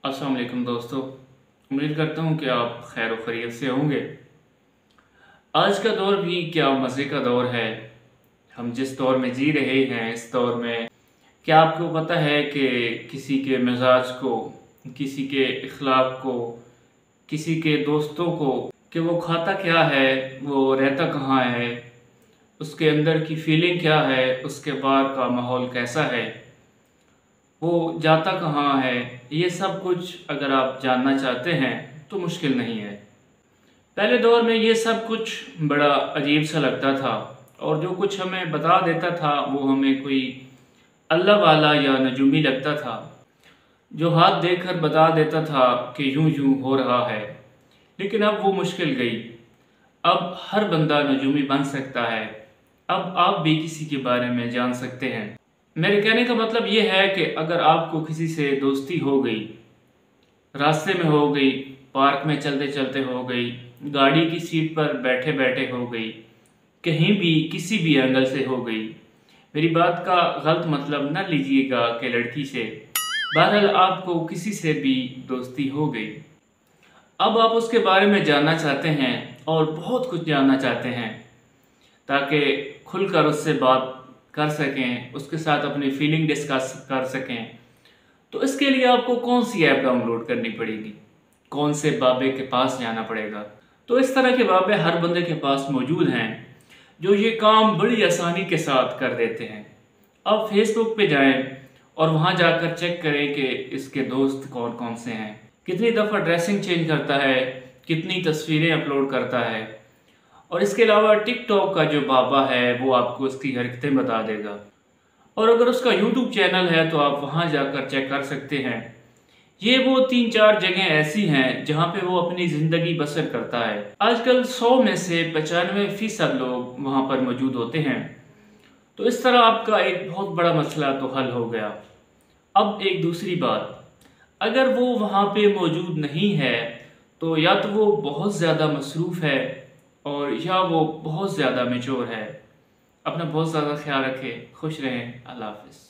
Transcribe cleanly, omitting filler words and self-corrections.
अस्सलाम वालेकुम दोस्तों, उम्मीद करता हूँ कि आप खैर व खैरियत से होंगे। आज का दौर भी क्या मज़े का दौर है। हम जिस दौर में जी रहे हैं, इस दौर में क्या आपको पता है कि किसी के मिजाज को, किसी के इखलाक को, किसी के दोस्तों को, कि वो खाता क्या है, वो रहता कहाँ है, उसके अंदर की फीलिंग क्या है, उसके बाहर का माहौल कैसा है, वो जाता कहाँ है, ये सब कुछ अगर आप जानना चाहते हैं तो मुश्किल नहीं है। पहले दौर में ये सब कुछ बड़ा अजीब सा लगता था और जो कुछ हमें बता देता था वो हमें कोई अल्लाह वाला या नजूमी लगता था, जो हाथ देकर बता देता था कि यूं यूं हो रहा है। लेकिन अब वो मुश्किल गई। अब हर बंदा नजूमी बन सकता है। अब आप भी किसी के बारे में जान सकते हैं। मेरे कहने का मतलब ये है कि अगर आपको किसी से दोस्ती हो गई, रास्ते में हो गई, पार्क में चलते चलते हो गई, गाड़ी की सीट पर बैठे बैठे हो गई, कहीं भी किसी भी एंगल से हो गई, मेरी बात का गलत मतलब न लीजिएगा कि लड़की से, बहरहाल आपको किसी से भी दोस्ती हो गई। अब आप उसके बारे में जानना चाहते हैं और बहुत कुछ जानना चाहते हैं ताकि खुलकर उससे बात कर सकें, उसके साथ अपनी फीलिंग डिस्कस कर सकें। तो इसके लिए आपको कौन सी ऐप डाउनलोड करनी पड़ेगी, कौन से बाबे के पास जाना पड़ेगा। तो इस तरह के बाबे हर बंदे के पास मौजूद हैं जो ये काम बड़ी आसानी के साथ कर देते हैं। अब फेसबुक पे जाएं और वहाँ जाकर चेक करें कि इसके दोस्त कौन कौन से हैं, कितनी दफ़ा ड्रेसिंग चेंज करता है, कितनी तस्वीरें अपलोड करता है। और इसके अलावा टिकटॉक का जो बाबा है वो आपको उसकी हरकतें बता देगा। और अगर उसका यूट्यूब चैनल है तो आप वहाँ जाकर चेक कर सकते हैं। ये वो 3-4 जगह ऐसी हैं जहाँ पे वो अपनी ज़िंदगी बसर करता है। आजकल 100 में से 95% लोग वहाँ पर मौजूद होते हैं। तो इस तरह आपका एक बहुत बड़ा मसला तो हल हो गया। अब एक दूसरी बात, अगर वो वहाँ पे मौजूद नहीं है तो या तो वो बहुत ज़्यादा मसरूफ़ है और या वो बहुत ज़्यादा मैच्योर है। अपना बहुत ज़्यादा ख्याल रखें, खुश रहें, अल्लाह हाफ़िज़।